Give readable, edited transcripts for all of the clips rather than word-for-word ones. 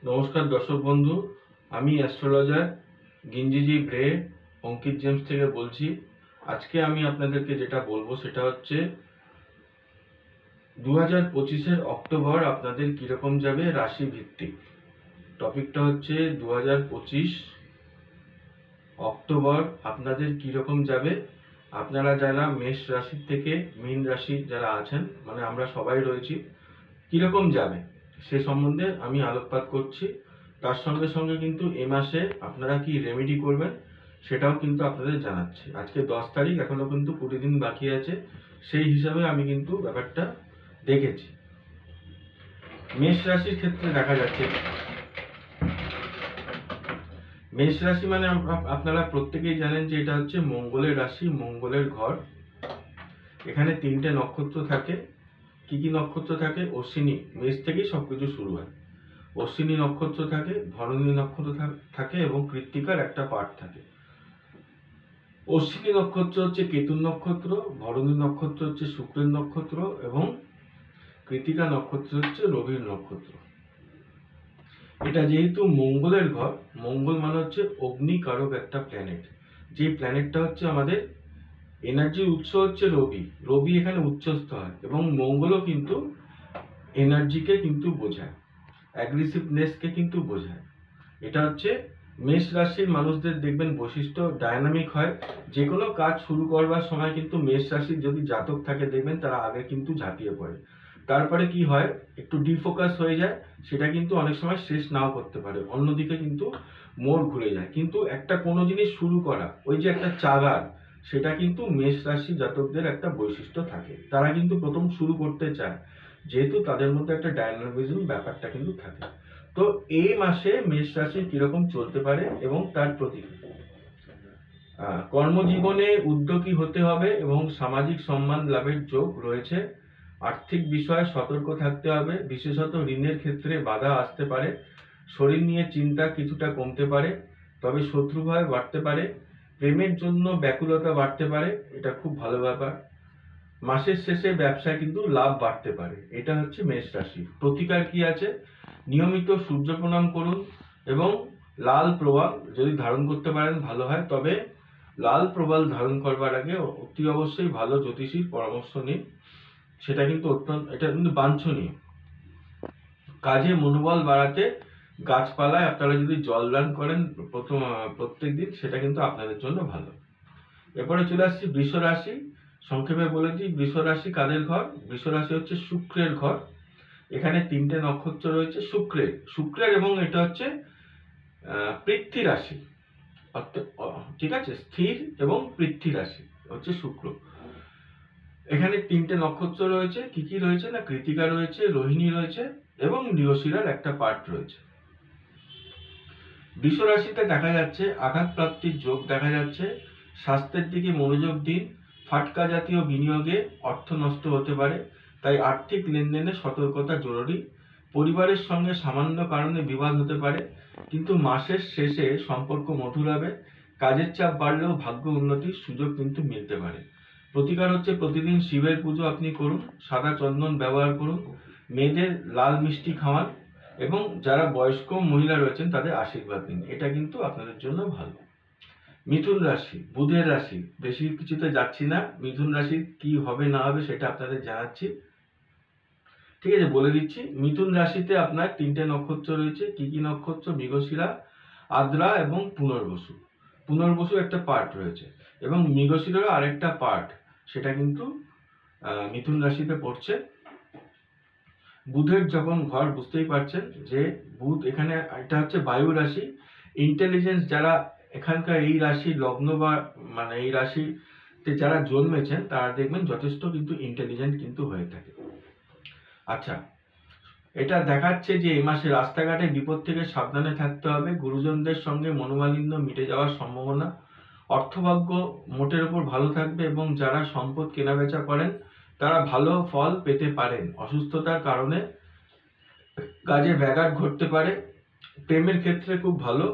নমস্কার দর্শক বন্ধু, আমি অ্যাস্ট্রোলজার গিঞ্জিজি ব্রে অঙ্কিত জেমস থেকে বলছি। আজকে আমি আপনাদেরকে যেটা বলবো সেটা হচ্ছে 2025-এর অক্টোবর আপনাদের কীরকম যাবে রাশি ভিত্তিক। টপিকটা হচ্ছে 2025 অক্টোবর আপনাদের কীরকম যাবে। আপনারা যারা মেষ রাশি থেকে মীন রাশি যারা আছেন, মানে আমরা সবাই রয়েছি, কীরকম যাবে সে সম্বন্ধে আমি আলোকপাত করছি। তার সঙ্গে সঙ্গে কিন্তু এ মাসে আপনারা কি রেমেডি করবেন সেটাও কিন্তু আপনাদের জানাচ্ছি। আজকে 10 তারিখ, এখনো কিন্তু 20 দিন বাকি আছে, সেই হিসাবে আমি কিন্তু ব্যাপারটা দেখেছি। মেষ রাশির ক্ষেত্রে দেখা যাচ্ছে, মেষ রাশি মানে আপনারা প্রত্যেকেই জানেন যে এটা হচ্ছে মঙ্গলের রাশি, মঙ্গলের ঘর। এখানে 3টে নক্ষত্র থাকে। কি কি নক্ষত্র থাকে? অশ্বিনী, মেষ থেকেই সবকিছু শুরু হয়। অশ্বিনী নক্ষত্র থাকে, ভরণী নক্ষত্র থাকে এবং কৃত্তিকার একটা পার্ট থাকে। অশ্বিনী নক্ষত্র হচ্ছে কেতুর নক্ষত্র, ভরণী নক্ষত্র হচ্ছে শুক্রের নক্ষত্র এবং কৃত্তিকা নক্ষত্র হচ্ছে রবির নক্ষত্র। এটা যেহেতু মঙ্গলের ঘর, মঙ্গল মানে হচ্ছে অগ্নিকারক একটা প্ল্যানেট। যে প্ল্যানেটটা হচ্ছে আমাদের এনার্জির উৎস হচ্ছে রবি। রবি এখানে উচ্চস্থ হয় এবং মঙ্গলও কিন্তু এনার্জিকে কিন্তু বোঝায়, অ্যাগ্রেসিভনেসকে কিন্তু বোঝায়। এটা হচ্ছে মেষ রাশির মানুষদের দেখবেন বৈশিষ্ট্য, ডায়নামিক হয়। যে কোনো কাজ শুরু করবার সময় কিন্তু মেষ রাশির যদি জাতক থাকে দেখবেন তারা আগে কিন্তু ঝাঁপিয়ে পড়ে। তারপরে কি হয়, একটু ডিফোকাস হয়ে যায়, সেটা কিন্তু অনেক সময় শেষ নাও করতে পারে, অন্যদিকে কিন্তু মোড় ঘুরে যায়। কিন্তু একটা কোনো জিনিস শুরু করা, ওই যে একটা চাগার, সেটা কিন্তু মেষ রাশি জাতকদের একটা বৈশিষ্ট্য থাকে। তারা কিন্তু প্রথম শুরু করতে চায়, যেহেতু তাদের মধ্যে একটা ডায়নামিজম ব্যাপারটা কিন্তু থাকে। তো এই মাসে মেষ রাশি কিরকম চলতে পারে এবং তার প্রতিকার। কর্মজীবনে উদ্যোগী হতে হবে এবং সামাজিক সম্মান লাভের যোগ রয়েছে। আর্থিক বিষয়ে সতর্ক থাকতে হবে, বিশেষত ঋণের ক্ষেত্রে বাধা আসতে পারে। শরীর নিয়ে চিন্তা কিছুটা কমতে পারে, তবে শত্রু ভয় বাড়তে পারে। প্রেমের জন্য ব্যাকুলতা বাড়তে পারে, এটা খুব ভালো ব্যাপার। মাসের শেষে ব্যবসায় কিন্তু লাভ বাড়তে পারে। এটা হচ্ছে মেষ রাশি। প্রতিকার কি আছে? নিয়মিত সূর্য প্রণাম করুন এবং লাল প্রবাল যদি ধারণ করতে পারেন ভালো হয়। তবে লাল প্রবাল ধারণ করবার আগে অতি অবশ্যই ভালো জ্যোতিষীর পরামর্শ নিন, সেটা কিন্তু এটা কিন্তু বাঞ্ছনীয়। কাজে মনোবল বাড়াতে গাছপালায় আপনারা যদি জল দান করেন প্রত্যেক দিন, সেটা কিন্তু আপনাদের জন্য ভালো। এরপরে চলে আসছি বৃষ রাশি। সংক্ষেপে বলেছি, বৃষ রাশি কাদের ঘর? বৃষ রাশি হচ্ছে শুক্রের ঘর। এখানে 3টে নক্ষত্র রয়েছে শুক্রের এবং এটা হচ্ছে পৃথ্বী রাশি, ঠিক আছে? স্থির এবং পৃথ্বী রাশি হচ্ছে শুক্র। এখানে 3টে নক্ষত্র রয়েছে। কি কি রয়েছে না, কৃত্তিকা রয়েছে, রোহিণী রয়েছে এবং মৃগশিরার একটা পার্ট রয়েছে। বৃষ রাশিতে দেখা যাচ্ছে আঘাত প্রাপ্তির যোগ দেখা যাচ্ছে। স্বাস্থ্যের দিকে মনোযোগ দিন। ফাটকা জাতীয় বিনিয়োগে অর্থ নষ্ট হতে পারে, তাই আর্থিক লেনদেনে সতর্কতা জরুরি। পরিবারের সঙ্গে সামান্য কারণে বিবাদ হতে পারে, কিন্তু মাসের শেষে সম্পর্ক মধুর হবে। কাজের চাপ বাড়লেও ভাগ্য উন্নতির সুযোগ কিন্তু মিলতে পারে। প্রতিকার হচ্ছে প্রতিদিন শিবের পুজো আপনি করুন, সাদা চন্দন ব্যবহার করুন, মেয়েদের লাল মিষ্টি খাওয়ান এবং যারা বয়স্ক মহিলা রয়েছেন তাদের আশীর্বাদ দিন। এটা কিন্তু আপনাদের জন্য ভালো। মিথুন রাশি, বুধের রাশি, বেশি কিছুতে যাচ্ছি না। মিথুন রাশির কি হবে না হবে সেটা আপনাদের জানাচ্ছি, ঠিক আছে? বলে দিচ্ছি। মিথুন রাশিতে আপনার 3টে নক্ষত্র রয়েছে। কি কি নক্ষত্র? মৃগশিরা, আদ্রা এবং পুনর্বসু। পুনর্বসু একটা পার্ট রয়েছে এবং মৃগশিরারও আরেকটা পার্ট, সেটা কিন্তু মিথুন রাশিতে পড়ছে। বুধের যখন ঘর, বুঝতেই পারছেন যে বুধ এখানে, এটা হচ্ছে বায়ু রাশি। ইন্টেলিজেন্স যারা এখানকার এই রাশি লগ্ন বা মানে এই রাশিতে যারা জন্মেছেন তারা দেখবেন যথেষ্ট কিন্তু ইন্টেলিজেন্ট কিন্তু হয়ে থাকে। আচ্ছা, এটা দেখাচ্ছে যে এই মাসে রাস্তাঘাটে বিপদ থেকে সাবধানে থাকতে হবে। গুরুজনদের সঙ্গে মনোমালিন্য মিটে যাওয়ার সম্ভাবনা। অর্থভাগ্য মোটের উপর ভালো থাকবে এবং যারা সম্পদ কেনাবেচা করেন তারা ভালো ফল পেতে পারেন। অসুস্থতার কারণে কাজে ব্যাঘাত ঘটতে পারে। প্রেমের ক্ষেত্রে খুব ভালো।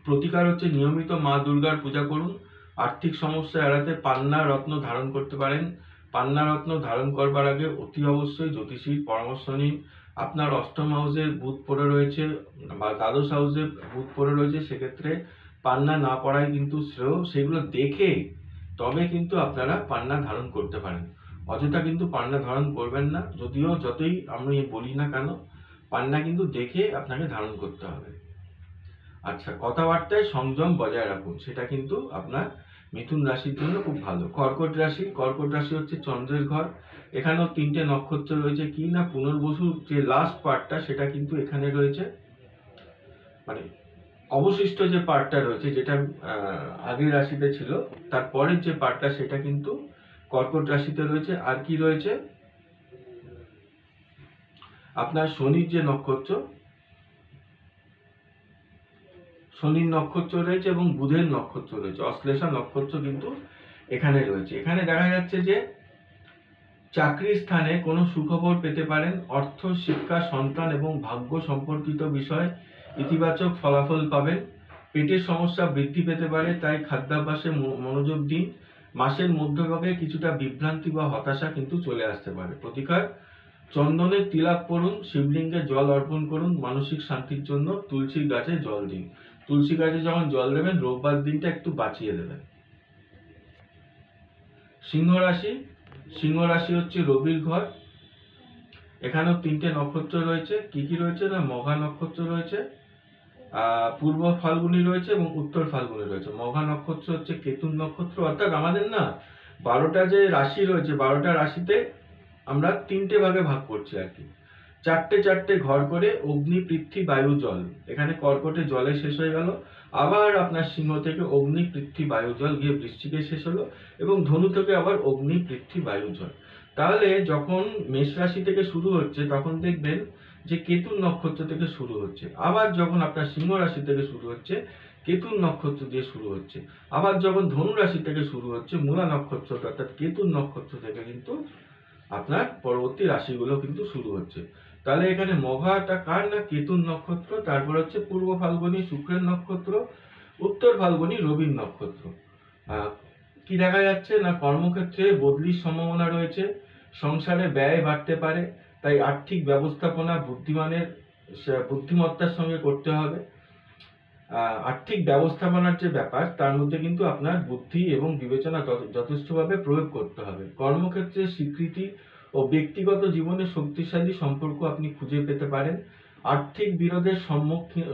প্রতিকার হচ্ছে নিয়মিত মা দুর্গার পূজা করুন। আর্থিক সমস্যা এড়াতে পান্না রত্ন ধারণ করতে পারেন। পান্না রত্ন ধারণ করবার আগে অতি অবশ্যই জ্যোতিষীর পরামর্শ নিন। আপনার অষ্টম হাউসে বুধ পড়ে রয়েছে বা দ্বাদশ হাউসে বুধ পড়ে রয়েছে, সেক্ষেত্রে পান্না না পড়াই কিন্তু শ্রেয়। সেগুলো দেখে তবে কিন্তু আপনারা পান্না ধারণ করতে পারেন, অযথা কিন্তু পান্না ধারণ করবেন না। যদিও যতই আমি বলি না কেন, পান্না কিন্তু দেখে আপনাকে ধারণ করতে হবে। আচ্ছা, কথাবার্তায় সংযম বজায় রাখুন, সেটা কিন্তু আপনার মিথুন রাশির জন্য খুব ভালো। কর্কট রাশি, কর্কট রাশি হচ্ছে চন্দ্রের ঘর। এখানেও 3টে নক্ষত্র রয়েছে। কি না, পুনর্বসুর যে লাস্ট পার্টটা সেটা কিন্তু এখানে রয়েছে, মানে অবশিষ্ট যে পার্টটা রয়েছে, যেটা আগের রাশিতে ছিল, তারপরের যে পার্টটা সেটা কিন্তু কর্কট রাশিতে রয়েছে। আর কি রয়েছে, আপনার শনির যে নক্ষত্র, শনির নক্ষত্র রয়েছে এবং বুধের নক্ষত্র রয়েছে, অশ্লেষা নক্ষত্র কিন্তু এখানে রয়েছে। এখানে দেখা যাচ্ছে যে চাকরির স্থানে কোনো সুখবর পেতে পারেন। অর্থ, শিক্ষা, সন্তান এবং ভাগ্য সম্পর্কিত বিষয়ে ইতিবাচক ফলাফল পাবেন। পেটের সমস্যা বৃদ্ধি পেতে পারে, তাই খাদ্যাভ্যাসে মনোযোগ দিন। মাসের মধ্যভাগে কিছুটা বিভ্রান্তি বা হতাশা কিন্তু চলে আসতে পারে। প্রতিকার, চন্দনের তিলক পরুন, শিবলিঙ্গে জল অর্পণ করুন। মানসিক শান্তির জন্য তুলসী গাছে জল দিন। তুলসী গাছে যখন জল দেবেন, রোববার দিনটা একটু বাঁচিয়ে দেবেন। সিংহ রাশি, সিংহ রাশি হচ্ছে রবির ঘর। এখানেও 3টে নক্ষত্র রয়েছে। কি কি রয়েছে না, মঘা নক্ষত্র রয়েছে, পূর্ব ফাল্গুনী রয়েছে এবং উত্তর ফাল্গুনী রয়েছে। মঘা নক্ষত্র হচ্ছে কেতুন নক্ষত্র। অর্থাৎ আমাদের না 12টা যে রাশি রয়েছে, 12টা রাশিতে আমরা 3টে ভাগে ভাগ করছি আর কি। 4টে ঘর করে অগ্নি, পৃথ্বী, বায়ু, জল। এখানে কর্কটে জলে শেষ হয়ে গেল। আবার আপনার সিংহ থেকে অগ্নি, পৃথ্বী, বায়ু, জল গিয়ে বৃশ্চিকে শেষ হলো, এবং ধনু থেকে আবার অগ্নি, পৃথ্বী, বায়ু, জল। তাহলে যখন মেষ রাশি থেকে শুরু হচ্ছে, তখন দেখবেন যে কেতুন নক্ষত্র থেকে শুরু হচ্ছে। আবার যখন আপনার সিংহ রাশি থেকে শুরু হচ্ছে, কেতুন নক্ষত্র দিয়ে শুরু হচ্ছে। আবার যখন ধনু রাশি থেকে শুরু হচ্ছে, মূলা নক্ষত্র অর্থাৎ কেতুন নক্ষত্র থেকে কিন্তু আপনার পরবর্তী রাশিগুলো কিন্তু শুরু হচ্ছে। তাহলে এখানে মঘাটা কার না, কেতুন নক্ষত্র। তারপর হচ্ছে পূর্ব ফাল্গুনী শুক্রের নক্ষত্র, উত্তর ফাল্গুনী রবির নক্ষত্র। কি দেখা যাচ্ছে না, কর্মক্ষেত্রে বদলির সম্ভাবনা রয়েছে। সংসারে ব্যয় বাড়তে পারে, তাই আর্থিক ব্যবস্থাপনা বুদ্ধিমত্তার সঙ্গে করতে হবে। আর্থিক ব্যবস্থাপনার যে ব্যাপার, তার মধ্যে কিন্তু আপনার বুদ্ধি এবং বিবেচনা যথেষ্টভাবে প্রয়োগ করতে হবে। কর্মক্ষেত্রে স্বীকৃতি ও ব্যক্তিগত জীবনে শক্তিশালী সম্পর্ক আপনি খুঁজে পেতে পারেন। আর্থিক বিরোধের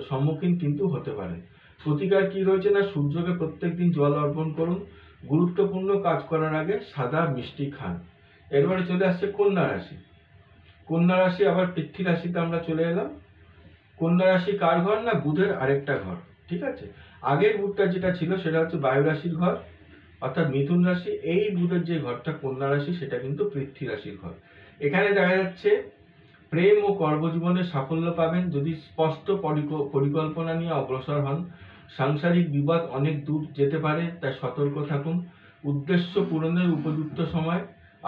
সম্মুখীন কিন্তু হতে পারেন। প্রতিকার কি রয়েছে না, সূর্যকে প্রত্যেকদিন জল অর্পণ করুন। গুরুত্বপূর্ণ কাজ করার আগে সাদা মিষ্টি খান। এরপরে চলে আসছে কন্যা রাশি। কন্যা রাশি আবার পৃথ্বী রাশিতে আমরা চলে এলাম। কন্যা রাশি কার ঘর না, বুধের আরেকটা ঘর। ঠিক আছে, আগের বুধটা যেটা ছিল সেটা হচ্ছে বায়ু রাশির ঘর, অর্থাৎ মিথুন রাশি। এই বুধের যে ঘরটা কন্যা রাশি, সেটা কিন্তু পৃথ্বী রাশির ঘর। এখানে দেখা যাচ্ছে প্রেম ও কর্মজীবনে সাফল্য পাবেন যদি স্পষ্ট পরিকল্পনা নিয়ে অগ্রসর হন। সাংসারিক বিবাদ অনেক দূর যেতে পারে, তাই সতর্ক থাকুন। উদ্দেশ্য পূরণের উপযুক্ত সময়।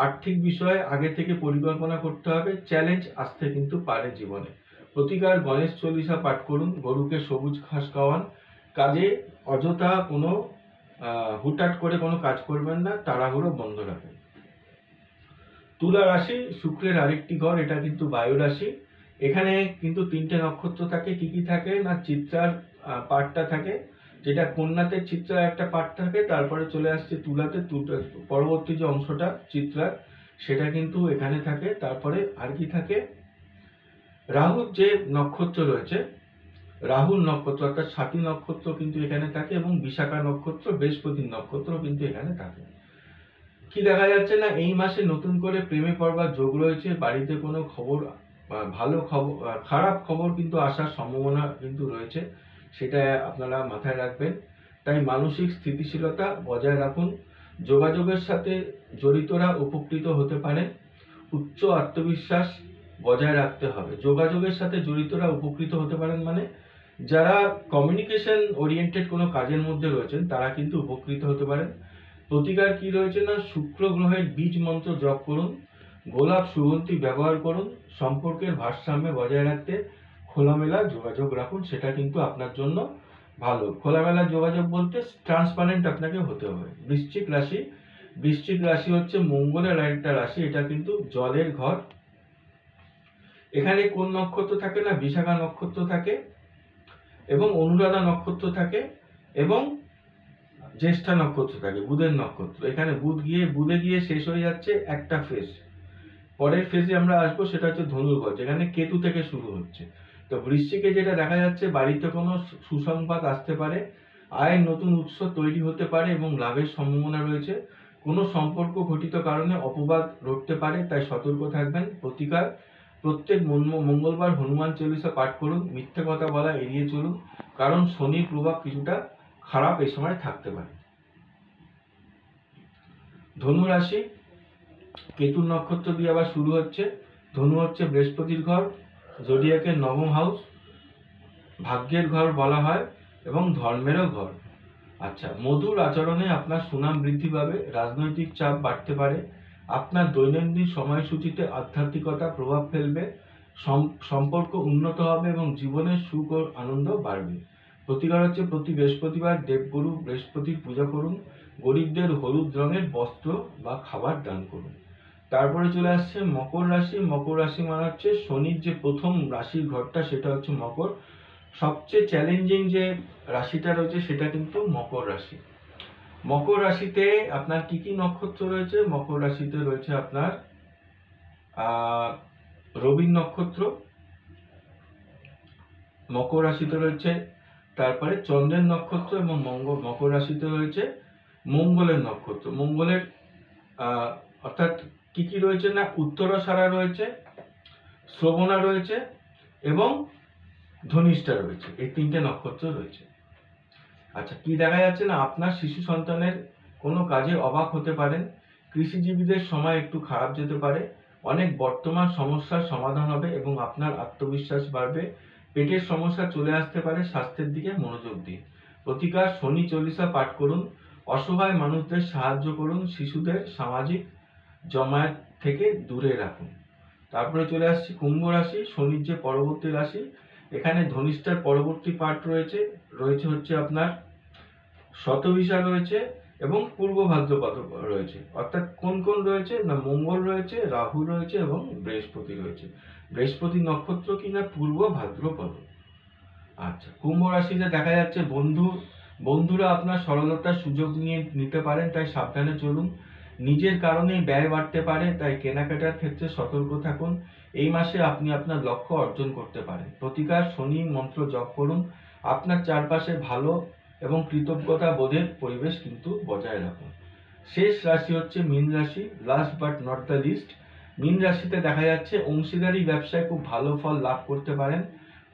আর্থিক বিষয়ে আগে থেকে পরিকল্পনা করতে হবে। চ্যালেঞ্জ আসতে কিন্তু পারে জীবনে। প্রতিকার, গণেশ চল্লিশা পাঠ করুন। গরুকে সবুজ ঘাস খাওয়ান। কাজে অযথা কোনো হুটহাট করে কোনো কাজ করবেন না, তাড়াহুড়ো বন্ধ রাখবেন। তুলা রাশি শুক্রের আরেকটি ঘর, এটা কিন্তু বায়ু রাশি। এখানে কিন্তু 3টে নক্ষত্র থাকে। কি কি থাকে না, চিত্রার পার্টটা থাকে, যেটা কন্যাতে চিত্রার একটা পার্ট থাকে। তারপরে চলে আসছে তুলাতে, পরবর্তী যে অংশটা চিত্রার, সেটা কিন্তু এখানে থাকে। তারপরে আর কি থাকে, রাহুর যে নক্ষত্র রয়েছে, রাহুল নক্ষত্র অর্থাৎ স্বাতী নক্ষত্র কিন্তু এখানে থাকে, এবং বিশাখা নক্ষত্র, বৃহস্পতির নক্ষত্র কিন্তু এখানে থাকে। কি দেখা যাচ্ছে না, এই মাসে নতুন করে প্রেমে পড়বার যোগ রয়েছে। বাড়িতে কোনো খবর, ভালো খবর, খারাপ খবর কিন্তু আসার সম্ভাবনা কিন্তু রয়েছে, সেটা আপনারা মাথায় রাখবেন। তাই মানসিক স্থিতিশীলতা বজায় রাখুন। যোগাযোগের সাথে জড়িতরা উপকৃত হতে পারে। উচ্চ আত্মবিশ্বাস বজায় রাখতে হবে। যোগাযোগের সাথে জড়িতরা উপকৃত হতে পারেন মানে যারা কমিউনিকেশন ওরিয়েন্টেড কোনো কাজের মধ্যে রয়েছেন, তারা কিন্তু উপকৃত হতে পারেন। প্রতিকার কি রয়েছে না, শুক্র গ্রহের বীজ মন্ত্র জপ করুন। গোলাপ সুগন্ধি ব্যবহার করুন। সম্পর্কের ভারসাম্য বজায় রাখতে খোলামেলা যোগাযোগ রাখুন, সেটা কিন্তু আপনার জন্য ভালো। খোলামেলা যোগাযোগ বলতে ট্রান্সপারেন্ট আপনাকে হতে হবে। বৃশ্চিক রাশি, বৃশ্চিক রাশি হচ্ছে মঙ্গলের আরেকটা রাশি। এটা কিন্তু জলের ঘর। এখানে কোন নক্ষত্র থাকে না, বিশাখা নক্ষত্র থাকে এবং অনুরাধা নক্ষত্র থাকে এবং জ্যেষ্ঠা নক্ষত্র থাকে, বুধের নক্ষত্র। এখানে বুধে গিয়ে শেষ হয়ে যাচ্ছে একটা ফেজ। পরের ফেজে আমরা আসবো, সেটা হচ্ছে ধনুর্ঘর, যেখানে কেতু থেকে শুরু হচ্ছে। তো বৃশ্চিকে যেটা দেখা যাচ্ছে, বাড়িতে কোনো সুসংবাদ আসতে পারে, আয়ের নতুন উৎস তৈরি হতে পারে এবং লাভের সম্ভাবনা রয়েছে। কোনো সম্পর্ক ঘটিত কারণে অপবাদ রটতে পারে, তাই সতর্ক থাকবেন। প্রতিকার, প্রত্যেক মঙ্গলবার হনুমান চল্লিশা পাঠ করুন। মিথ্যে কথা বলা এড়িয়ে চলুন, কারণ শনির প্রভাব কিছুটা খারাপ এই সময় থাকতে পারে। ধনু রাশি কেতুর নক্ষত্র দিয়ে আবার শুরু হচ্ছে। ধনু হচ্ছে বৃহস্পতির ঘর, জোডিয়াকের নবম হাউস, ভাগ্যের ঘর বলা হয় এবং ধর্মেরও ঘর। আচ্ছা, মধুর আচরণে আপনার সুনাম বৃদ্ধি পাবে, রাজনৈতিক চাপ বাড়তে পারে, আপনার দৈনন্দিন সময়সূচিতে আধ্যাত্মিকতা প্রভাব ফেলবে, সম্পর্ক উন্নত হবে এবং জীবনের সুখ ও আনন্দ বাড়বে। প্রতিকার হচ্ছে প্রতি বৃহস্পতিবার দেবগুরু বৃহস্পতির পূজা করুন, গরিবদের হলুদ রঙের বস্ত্র বা খাবার দান করুন। তারপরে চলে আসছে মকর রাশি। মকর রাশি মানে হচ্ছে শনির যে প্রথম রাশির ঘরটা, সেটা হচ্ছে মকর। সবচেয়ে চ্যালেঞ্জিং যে রাশিটা রয়েছে সেটা কিন্তু মকর রাশি। মকর রাশিতে আপনার কি কি নক্ষত্র রয়েছে? মকর রাশিতে রয়েছে আপনার রবির নক্ষত্র, মকর রাশিতে রয়েছে তারপরে চন্দ্রের নক্ষত্র এবং মকর রাশিতে রয়েছে মঙ্গলের নক্ষত্র। মঙ্গলের অর্থাৎ কি কি রয়েছে না, উত্তরাষাঢ়া রয়েছে, শ্রবণা রয়েছে এবং ধনিষ্ঠা রয়েছে, এই তিনটে নক্ষত্র রয়েছে। আচ্ছা, কি দেখা যাচ্ছে না, আপনার শিশু সন্তানের কোনো কাজে অবাক হতে পারেন, কৃষিজীবীদের সময় একটু খারাপ যেতে পারে, অনেক বর্তমান সমস্যার সমাধান হবে এবং আপনার আত্মবিশ্বাস বাড়বে। পেটের সমস্যা চলে আসতে পারে, স্বাস্থ্যের দিকে মনোযোগ দিন। প্রতিকার, শনি চল্লিশা পাঠ করুন, অসহায় মানুষদের সাহায্য করুন, শিশুদের সামাজিক জমায়েত থেকে দূরে রাখুন। তারপরে চলে আসছি কুম্ভ রাশি, শনির যে পরবর্তী রাশি। এখানে ধনিষ্ঠার পরবর্তী পার্ট রয়েছে হচ্ছে আপনার শতভিসা রয়েছে এবং পূর্ব ভাদ্রপদ রয়েছে। অর্থাৎ কোন কোন রয়েছে না, মঙ্গল রয়েছে, রাহু রয়েছে এবং বৃহস্পতি রয়েছে। বৃহস্পতি নক্ষত্র কিনা পূর্ব ভাদ্রপদ। আচ্ছা, কুম্ভ রাশিতে দেখা যাচ্ছে বন্ধুরা আপনার সরলতার সুযোগ নিতে পারেন, তাই সাবধানে চলুন। নিজের কারণে ব্যয় বাড়তে পারে, তাই কেনাকাটার ক্ষেত্রে সতর্ক থাকুন। এই মাসে আপনি আপনার লক্ষ্য অর্জন করতে পারেন। প্রতিকার, শনি মন্ত্র জপ করুন। আপনার চারপাশে ভালো এবং কৃতজ্ঞতা বোধের পরিবেশ কিন্তু বজায় রাখুন। শেষ রাশি হচ্ছে মীন রাশি, last but not the list. মীন রাশিতে দেখা যাচ্ছে অংশীদারি ব্যবসায় খুব ভালো ফল লাভ করতে পারেন।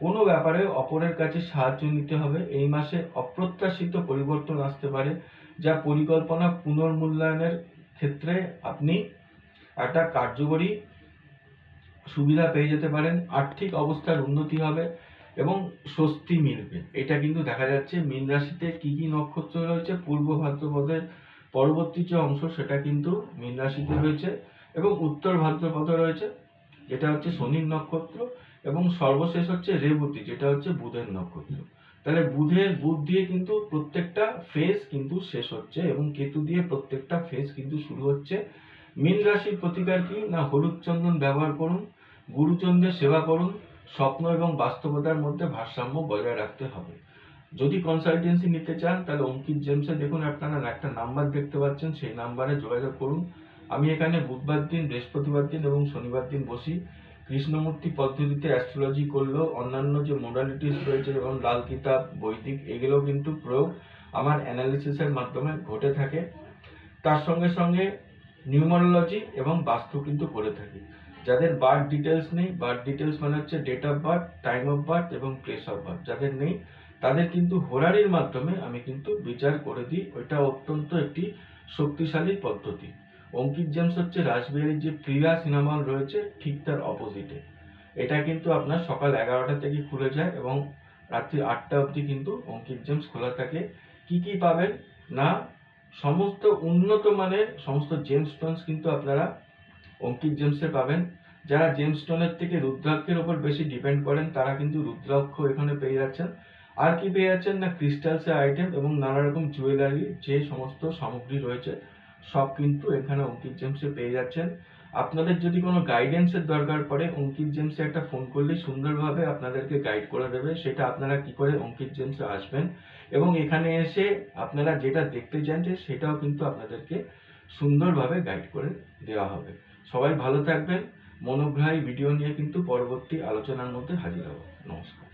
কোনো ব্যাপারে অপরের কাছে সাহায্য নিতে হবে। এই মাসে অপ্রত্যাশিত পরিবর্তন আসতে পারে, যা পরিকল্পনা পুনর্মূল্যায়নের ক্ষেত্রে আপনি একটা কার্যকরী সুবিধা পেয়ে যেতে পারেন। আর্থিক অবস্থার উন্নতি হবে এবং স্বস্তি মিলবে, এটা কিন্তু দেখা যাচ্ছে। মীন রাশিতে কি কি নক্ষত্র রয়েছে, পূর্ব ভাদ্রপদের পরবর্তী যে অংশ সেটা কিন্তু মীন রাশিতে রয়েছে এবং উত্তর ভাদ্রপদ রয়েছে, যেটা হচ্ছে শনির নক্ষত্র, এবং সর্বশেষ হচ্ছে রেবতী, যেটা হচ্ছে বুধের নক্ষত্র। তাহলে বুধ দিয়ে কিন্তু প্রত্যেকটা ফেজ কিন্তু শেষ হচ্ছে এবং কেতু দিয়ে প্রত্যেকটা ফেজ কিন্তু শুরু হচ্ছে। মীন রাশির প্রতিকার কি না, হলুদ চন্দন ব্যবহার করুন, গুরুচন্দ্রের সেবা করুন, স্বপ্ন এবং বাস্তবতার মধ্যে ভারসাম্য বজায় রাখতে হবে। যদি কনসালটেন্সি নিতে চান তাহলে অঙ্কিত জেমসে দেখুন, আপনারা একটা নাম্বার দেখতে পাচ্ছেন, সেই নাম্বারে যোগাযোগ করুন। আমি এখানে বুধবার দিন, বৃহস্পতিবার দিন এবং শনিবার দিন বসি। কৃষ্ণমূর্তি পদ্ধতিতে অ্যাস্ট্রোলজি করলেও অন্যান্য যে মোডালিটিস রয়েছে যেমন লাল কিতাব, বৈদিক, এগুলো কিন্তু প্রয়োগ আমার অ্যানালিসিসের মাধ্যমে ঘটে থাকে। তার সঙ্গে সঙ্গে নিউমারোলজি এবং বাস্তু কিন্তু করে থাকি। যাদের বার্থ ডিটেলস নেই, বার্থ ডিটেলস মানে হচ্ছে date of birth, time of birth এবং প্লেস অফ বার্থ, যাদের নেই তাদের কিন্তু হোরারির মাধ্যমে আমি কিন্তু বিচার করে দিই। ওইটা অত্যন্ত একটি শক্তিশালী পদ্ধতি। অঙ্কিত জেমস হচ্ছে রাসবিহারীর যে প্রিয়া সিনেমা হল রয়েছে ঠিক তার অপোজিটে। এটা কিন্তু আপনার সকাল 11টা থেকে খুলে যায় এবং রাত্রি 8টা অবধি কিন্তু অঙ্কিত জেমস খোলা থাকে। কি কি পাবেন না, সমস্ত উন্নত মানের সমস্ত জেমস্টোনস কিন্তু আপনারা অঙ্কিত জেমসে পাবেন। যারা জেমস্টোনের থেকে রুদ্রাক্ষের উপর বেশি ডিপেন্ড করেন তারা কিন্তু রুদ্রাক্ষ এখানে পেয়ে যাচ্ছেন। আর কি পেয়ে যাচ্ছেন না, ক্রিস্টালসের আইটেম এবং নানা রকম জুয়েলারি যে সমস্ত সামগ্রী রয়েছে সব কিন্তু এখানে অঙ্কিত জেমসে পেয়ে যাচ্ছেন। আপনাদের যদি কোনো গাইডেন্সের দরকার পড়ে, অঙ্কিত জেমসে একটা ফোন করলেই সুন্দরভাবে আপনাদেরকে গাইড করে দেবে। সেটা আপনারা কি করে অঙ্কিত জেমসে আসবেন এবং এখানে এসে আপনারা যেটা দেখতে চান সেটাও কিন্তু আপনাদেরকে সুন্দরভাবে গাইড করে দেওয়া হবে। সবাই ভালো থাকবেন। মনোগ্রাহী ভিডিও নিয়ে কিন্তু পরবর্তী আলোচনার মধ্যে হাজির হব। নমস্কার।